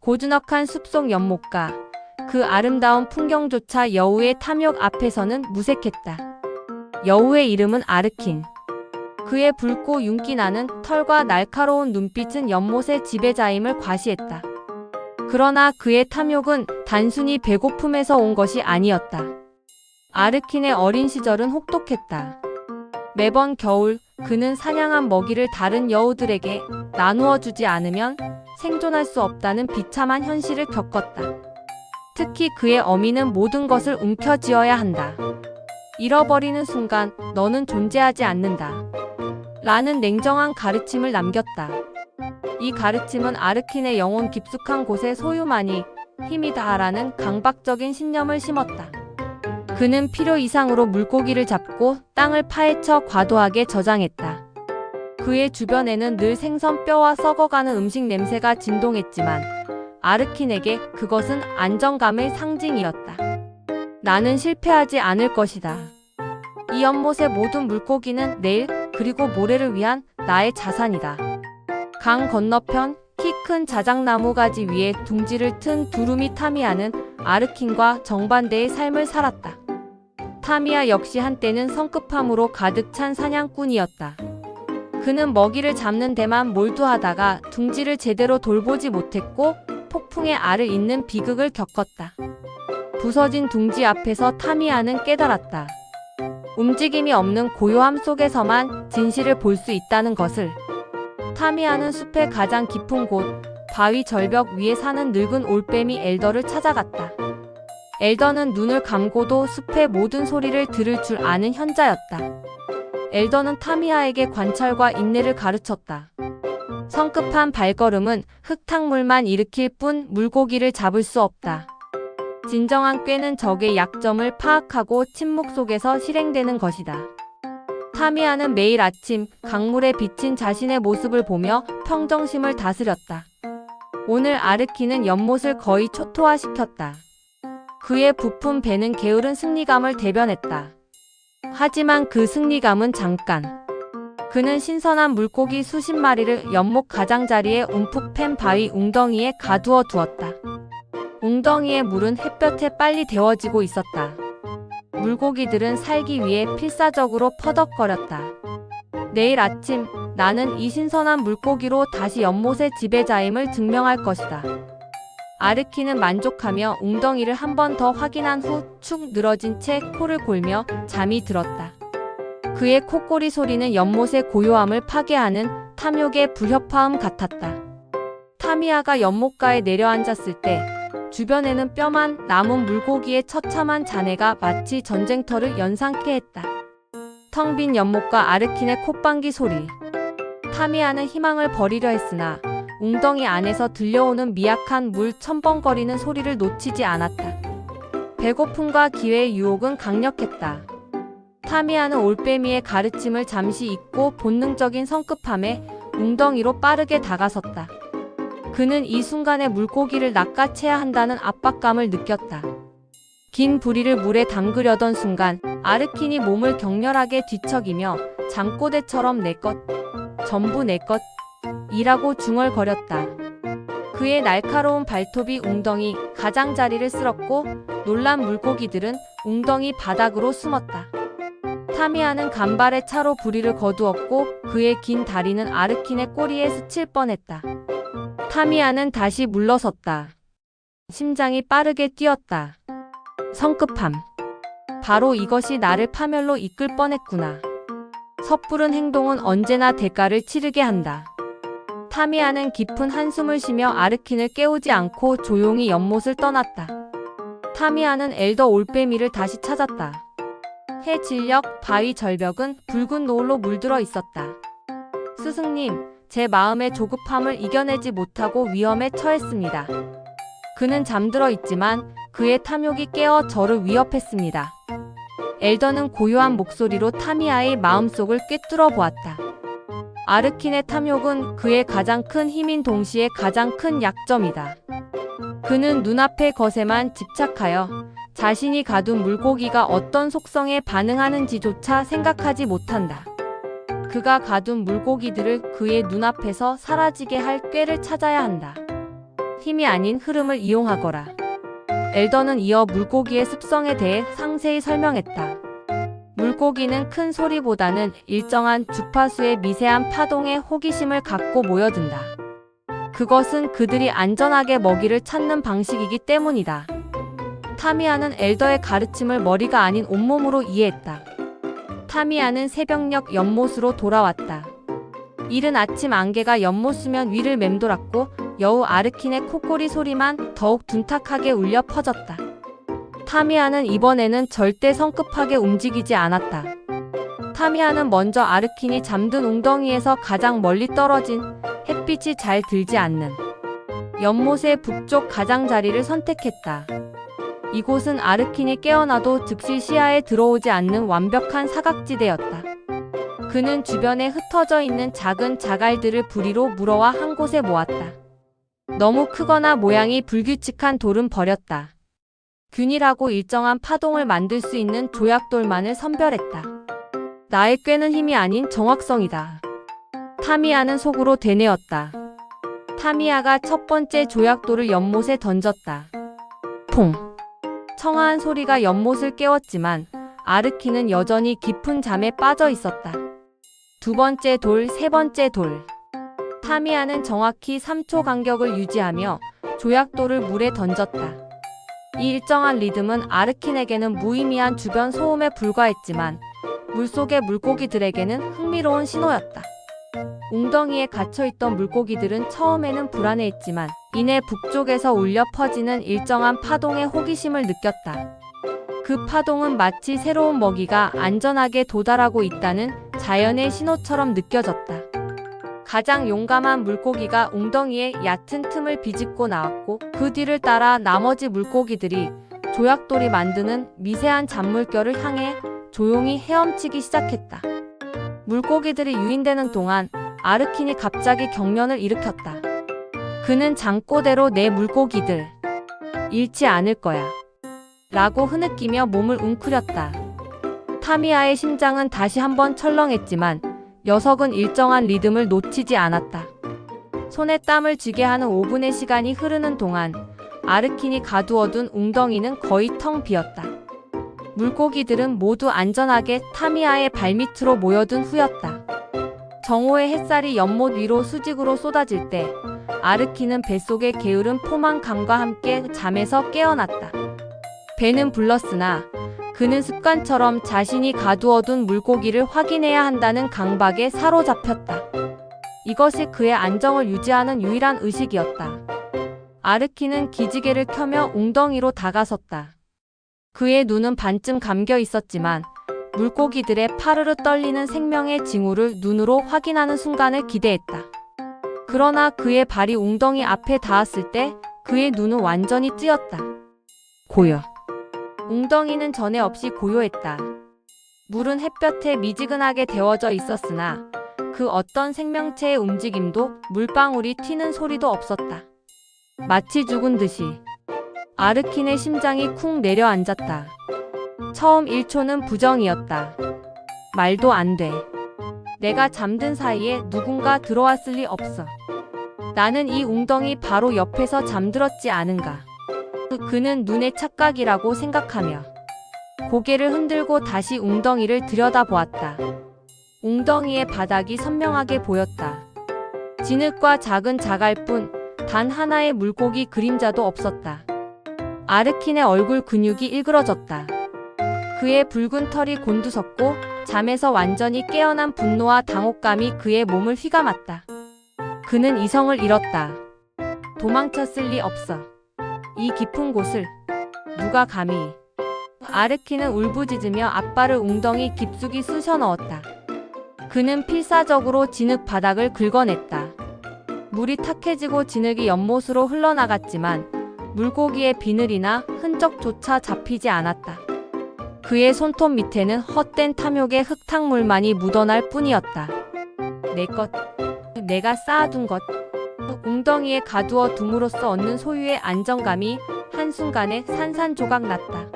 고즈넉한 숲속 연못가, 그 아름다운 풍경조차 여우의 탐욕 앞에서는 무색했다. 여우의 이름은 아르킨. 그의 붉고 윤기 나는 털과 날카로운 눈빛은 연못의 지배자임을 과시했다. 그러나 그의 탐욕은 단순히 배고픔에서 온 것이 아니었다. 아르킨의 어린 시절은 혹독했다. 매번 겨울 그는 사냥한 먹이를 다른 여우들에게 나누어 주지 않으면 생존할 수 없다는 비참한 현실을 겪었다. 특히 그의 어미는 모든 것을 움켜쥐어야 한다. 잃어버리는 순간 너는 존재하지 않는다. 라는 냉정한 가르침을 남겼다. 이 가르침은 아르킨의 영혼 깊숙한 곳에 소유만이 힘이 다하라는 강박적인 신념을 심었다. 그는 필요 이상으로 물고기를 잡고 땅을 파헤쳐 과도하게 저장했다. 그의 주변에는 늘 생선 뼈와 썩어가는 음식 냄새가 진동했지만 아르킨에게 그것은 안정감의 상징이었다. 나는 실패하지 않을 것이다. 이 연못의 모든 물고기는 내일 그리고 모레를 위한 나의 자산이다. 강 건너편 키 큰 자작나무 가지 위에 둥지를 튼 두루미 타미야는 아르킨과 정반대의 삶을 살았다. 타미야 역시 한때는 성급함으로 가득 찬 사냥꾼이었다. 그는 먹이를 잡는 데만 몰두하다가 둥지를 제대로 돌보지 못했고 폭풍의 알을 잇는 비극을 겪었다. 부서진 둥지 앞에서 타미야는 깨달았다. 움직임이 없는 고요함 속에서만 진실을 볼 수 있다는 것을. 타미야는 숲의 가장 깊은 곳, 바위 절벽 위에 사는 늙은 올빼미 엘더를 찾아갔다. 엘더는 눈을 감고도 숲의 모든 소리를 들을 줄 아는 현자였다. 엘더는 타미야에게 관찰과 인내를 가르쳤다. 성급한 발걸음은 흙탕물만 일으킬 뿐 물고기를 잡을 수 없다. 진정한 꾀는 적의 약점을 파악하고 침묵 속에서 실행되는 것이다. 타미야는 매일 아침 강물에 비친 자신의 모습을 보며 평정심을 다스렸다. 오늘 아르킨은 연못을 거의 초토화시켰다. 그의 부푼 배는 게으른 승리감을 대변했다. 하지만 그 승리감은 잠깐. 그는 신선한 물고기 수십 마리를 연못 가장자리에 움푹 팬 바위 웅덩이에 가두어 두었다. 웅덩이의 물은 햇볕에 빨리 데워지고 있었다. 물고기들은 살기 위해 필사적으로 퍼덕거렸다. 내일 아침 나는 이 신선한 물고기로 다시 연못의 지배자임을 증명할 것이다. 아르킨은 만족하며 웅덩이를 한 번 더 확인한 후 축 늘어진 채 코를 골며 잠이 들었다. 그의 콧소리 소리는 연못의 고요함을 파괴하는 탐욕의 불협화음 같았다. 타미야가 연못가에 내려앉았을 때 주변에는 뼈만 남은 물고기의 처참한 잔해가 마치 전쟁터를 연상케 했다. 텅 빈 연못과 아르킨의 콧방귀 소리. 타미야는 희망을 버리려 했으나 웅덩이 안에서 들려오는 미약한 물 첨벙거리는 소리를 놓치지 않았다. 배고픔과 기회의 유혹은 강력했다. 타미야는 올빼미의 가르침을 잠시 잊고 본능적인 성급함에 웅덩이로 빠르게 다가섰다. 그는 이 순간에 물고기를 낚아채야 한다는 압박감을 느꼈다. 긴 부리를 물에 담그려던 순간 아르킨이 몸을 격렬하게 뒤척이며 잠꼬대처럼 내 것, 전부 내 것 이라고 중얼거렸다. 그의 날카로운 발톱이 웅덩이 가장자리를 쓸었고 놀란 물고기들은 웅덩이 바닥으로 숨었다. 타미야는 간발의 차로 부리를 거두었고 그의 긴 다리는 아르킨의 꼬리에 스칠 뻔했다. 타미야는 다시 물러섰다. 심장이 빠르게 뛰었다. 성급함. 바로 이것이 나를 파멸로 이끌 뻔했구나. 섣부른 행동은 언제나 대가를 치르게 한다. 타미야는 깊은 한숨을 쉬며 아르킨을 깨우지 않고 조용히 연못을 떠났다. 타미야는 엘더 올빼미를 다시 찾았다. 해 진력 바위 절벽은 붉은 노을로 물들어 있었다. 스승님, 제 마음의 조급함을 이겨내지 못하고 위험에 처했습니다. 그는 잠들어 있지만 그의 탐욕이 깨어 저를 위협했습니다. 엘더는 고요한 목소리로 타미야의 마음속을 꿰뚫어 보았다. 아르킨의 탐욕은 그의 가장 큰 힘인 동시에 가장 큰 약점이다. 그는 눈앞의 것에만 집착하여 자신이 가둔 물고기가 어떤 속성에 반응하는지조차 생각하지 못한다. 그가 가둔 물고기들을 그의 눈앞에서 사라지게 할 꾀를 찾아야 한다. 힘이 아닌 흐름을 이용하거라. 엘더는 이어 물고기의 습성에 대해 상세히 설명했다. 물고기는 큰 소리보다는 일정한 주파수의 미세한 파동에 호기심을 갖고 모여든다. 그것은 그들이 안전하게 먹이를 찾는 방식이기 때문이다. 타미야는 엘더의 가르침을 머리가 아닌 온몸으로 이해했다. 타미야는 새벽녘 연못으로 돌아왔다. 이른 아침 안개가 연못 수면 위를 맴돌았고 여우 아르킨의 코꼬리 소리만 더욱 둔탁하게 울려 퍼졌다. 타미야는 이번에는 절대 성급하게 움직이지 않았다. 타미야는 먼저 아르킨이 잠든 웅덩이에서 가장 멀리 떨어진 햇빛이 잘 들지 않는 연못의 북쪽 가장자리를 선택했다. 이곳은 아르킨이 깨어나도 즉시 시야에 들어오지 않는 완벽한 사각지대였다. 그는 주변에 흩어져 있는 작은 자갈들을 부리로 물어와 한 곳에 모았다. 너무 크거나 모양이 불규칙한 돌은 버렸다. 균일하고 일정한 파동을 만들 수 있는 조약돌만을 선별했다. 나의 꾀는 힘이 아닌 정확성이다. 타미야는 속으로 되뇌었다. 타미야가 첫 번째 조약돌을 연못에 던졌다. 퐁! 청아한 소리가 연못을 깨웠지만 아르키는 여전히 깊은 잠에 빠져 있었다. 두 번째 돌, 세 번째 돌. 타미야는 정확히 3초 간격을 유지하며 조약돌을 물에 던졌다. 이 일정한 리듬은 아르킨에게는 무의미한 주변 소음에 불과했지만 물속의 물고기들에게는 흥미로운 신호였다. 웅덩이에 갇혀있던 물고기들은 처음에는 불안해했지만 이내 북쪽에서 울려 퍼지는 일정한 파동의 호기심을 느꼈다. 그 파동은 마치 새로운 먹이가 안전하게 도달하고 있다는 자연의 신호처럼 느껴졌다. 가장 용감한 물고기가 웅덩이의 얕은 틈을 비집고 나왔고 그 뒤를 따라 나머지 물고기들이 조약돌이 만드는 미세한 잔물결을 향해 조용히 헤엄치기 시작했다. 물고기들이 유인되는 동안 아르킨이 갑자기 경련을 일으켰다. 그는 장꼬대로 내 물고기들 잃지 않을 거야 라고 흐느끼며 몸을 웅크렸다. 타미야의 심장은 다시 한번 철렁했지만 녀석은 일정한 리듬을 놓치지 않았다. 손에 땀을 쥐게 하는 5분의 시간이 흐르는 동안 아르킨이 가두어둔 웅덩이는 거의 텅 비었다. 물고기들은 모두 안전하게 타미야의 발밑으로 모여든 후였다. 정오의 햇살이 연못 위로 수직으로 쏟아질 때 아르킨은 뱃속에 게으른 포만감과 함께 잠에서 깨어났다. 배는 불렀으나 그는 습관처럼 자신이 가두어둔 물고기를 확인해야 한다는 강박에 사로잡혔다. 이것이 그의 안정을 유지하는 유일한 의식이었다. 아르킨은 기지개를 켜며 웅덩이로 다가섰다. 그의 눈은 반쯤 감겨 있었지만 물고기들의 파르르 떨리는 생명의 징후를 눈으로 확인하는 순간을 기대했다. 그러나 그의 발이 웅덩이 앞에 닿았을 때 그의 눈은 완전히 뜨였다. 고요. 웅덩이는 전에 없이 고요했다. 물은 햇볕에 미지근하게 데워져 있었으나 그 어떤 생명체의 움직임도 물방울이 튀는 소리도 없었다. 마치 죽은 듯이 아르킨의 심장이 쿵 내려앉았다. 처음 1초는 부정이었다. 말도 안 돼. 내가 잠든 사이에 누군가 들어왔을 리 없어. 나는 이 웅덩이 바로 옆에서 잠들었지 않은가. 그는 눈의 착각이라고 생각하며 고개를 흔들고 다시 웅덩이를 들여다보았다. 웅덩이의 바닥이 선명하게 보였다. 진흙과 작은 자갈뿐 단 하나의 물고기 그림자도 없었다. 아르킨의 얼굴 근육이 일그러졌다. 그의 붉은 털이 곤두섰고 잠에서 완전히 깨어난 분노와 당혹감이 그의 몸을 휘감았다. 그는 이성을 잃었다. 도망쳤을 리 없어. 이 깊은 곳을 누가 감히. 아르킨은 울부짖으며 앞발을 웅덩이 깊숙이 쑤셔 넣었다. 그는 필사적으로 진흙 바닥을 긁어냈다. 물이 탁해지고 진흙이 연못으로 흘러나갔지만 물고기의 비늘이나 흔적조차 잡히지 않았다. 그의 손톱 밑에는 헛된 탐욕의 흙탕물만이 묻어날 뿐이었다. 내 것, 내가 쌓아둔 것. 웅덩이에 가두어 둠으로써 얻는 소유의 안정감이 한순간에 산산조각 났다.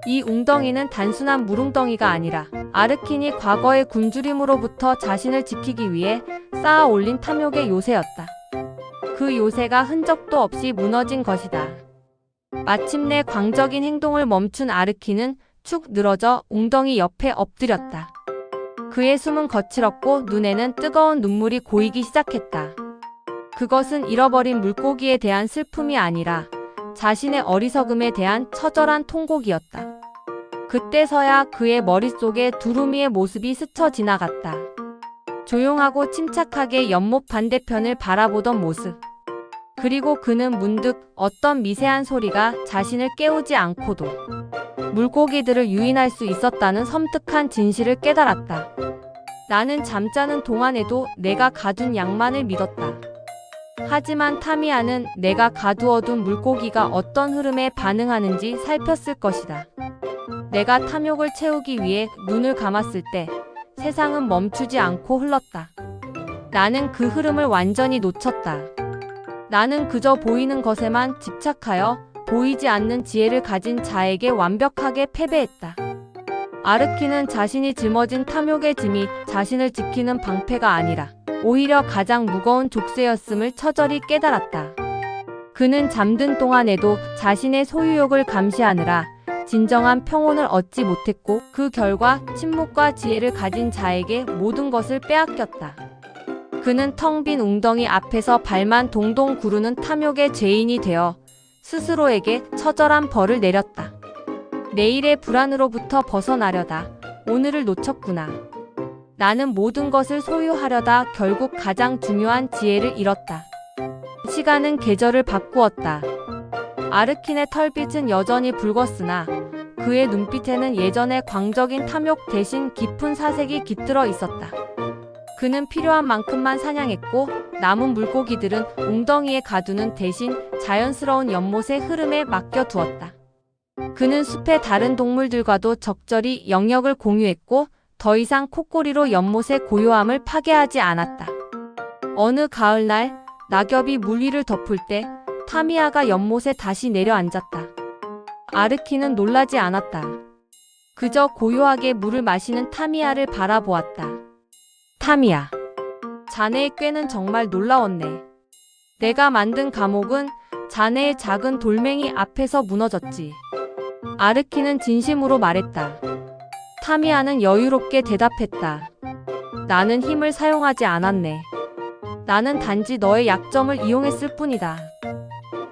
이 웅덩이는 단순한 물웅덩이가 아니라 아르킨이 과거의 굶주림으로부터 자신을 지키기 위해 쌓아 올린 탐욕의 요새였다. 그 요새가 흔적도 없이 무너진 것이다. 마침내 광적인 행동을 멈춘 아르키는 축 늘어져 웅덩이 옆에 엎드렸다. 그의 숨은 거칠었고 눈에는 뜨거운 눈물이 고이기 시작했다. 그것은 잃어버린 물고기에 대한 슬픔이 아니라 자신의 어리석음에 대한 처절한 통곡이었다. 그때서야 그의 머릿속에 두루미의 모습이 스쳐 지나갔다. 조용하고 침착하게 연못 반대편을 바라보던 모습. 그리고 그는 문득 어떤 미세한 소리가 자신을 깨우지 않고도 물고기들을 유인할 수 있었다는 섬뜩한 진실을 깨달았다. 나는 잠자는 동안에도 내가 가둔 양만을 믿었다. 하지만 타미야는 내가 가두어둔 물고기가 어떤 흐름에 반응하는지 살폈을 것이다. 내가 탐욕을 채우기 위해 눈을 감았을 때 세상은 멈추지 않고 흘렀다. 나는 그 흐름을 완전히 놓쳤다. 나는 그저 보이는 것에만 집착하여 보이지 않는 지혜를 가진 자에게 완벽하게 패배했다. 아르키는 자신이 짊어진 탐욕의 짐이 자신을 지키는 방패가 아니라 오히려 가장 무거운 족쇄였음을 처절히 깨달았다. 그는 잠든 동안에도 자신의 소유욕을 감시하느라 진정한 평온을 얻지 못했고 그 결과 침묵과 지혜를 가진 자에게 모든 것을 빼앗겼다. 그는 텅 빈 웅덩이 앞에서 발만 동동 구르는 탐욕의 죄인이 되어 스스로에게 처절한 벌을 내렸다. 내일의 불안으로부터 벗어나려다 오늘을 놓쳤구나. 나는 모든 것을 소유하려다 결국 가장 중요한 지혜를 잃었다. 시간은 계절을 바꾸었다. 아르킨의 털빛은 여전히 붉었으나 그의 눈빛에는 예전의 광적인 탐욕 대신 깊은 사색이 깃들어 있었다. 그는 필요한 만큼만 사냥했고 남은 물고기들은 웅덩이에 가두는 대신 자연스러운 연못의 흐름에 맡겨두었다. 그는 숲의 다른 동물들과도 적절히 영역을 공유했고 더 이상 콧고리로 연못의 고요함을 파괴하지 않았다. 어느 가을날 낙엽이 물 위를 덮을 때 타미야가 연못에 다시 내려앉았다. 아르키는 놀라지 않았다. 그저 고요하게 물을 마시는 타미야를 바라보았다. 타미야, 자네의 꾀는 정말 놀라웠네. 내가 만든 감옥은 자네의 작은 돌멩이 앞에서 무너졌지. 아르키는 진심으로 말했다. 타미야는 여유롭게 대답했다. 나는 힘을 사용하지 않았네. 나는 단지 너의 약점을 이용했을 뿐이다.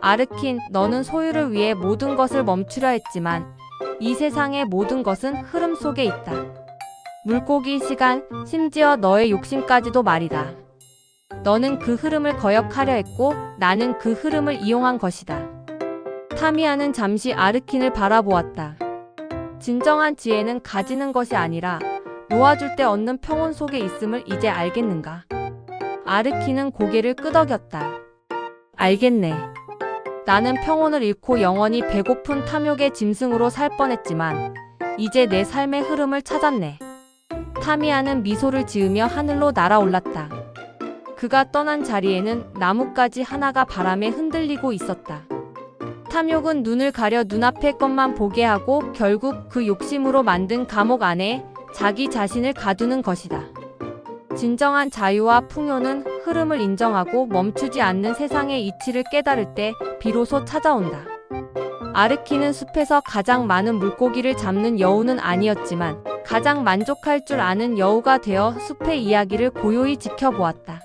아르킨, 너는 소유를 위해 모든 것을 멈추려 했지만 이 세상의 모든 것은 흐름 속에 있다. 물고기, 시간, 심지어 너의 욕심까지도 말이다. 너는 그 흐름을 거역하려 했고 나는 그 흐름을 이용한 것이다. 타미야는 잠시 아르킨을 바라보았다. 진정한 지혜는 가지는 것이 아니라 놓아줄 때 얻는 평온 속에 있음을 이제 알겠는가? 아르킨은 고개를 끄덕였다. 알겠네. 나는 평온을 잃고 영원히 배고픈 탐욕의 짐승으로 살 뻔했지만 이제 내 삶의 흐름을 찾았네. 타미야는 미소를 지으며 하늘로 날아올랐다. 그가 떠난 자리에는 나뭇가지 하나가 바람에 흔들리고 있었다. 탐욕은 눈을 가려 눈앞의 것만 보게 하고 결국 그 욕심으로 만든 감옥 안에 자기 자신을 가두는 것이다. 진정한 자유와 풍요는 흐름을 인정하고 멈추지 않는 세상의 이치를 깨달을 때 비로소 찾아온다. 아르키는 숲에서 가장 많은 물고기를 잡는 여우는 아니었지만 가장 만족할 줄 아는 여우가 되어 숲의 이야기를 고요히 지켜보았다.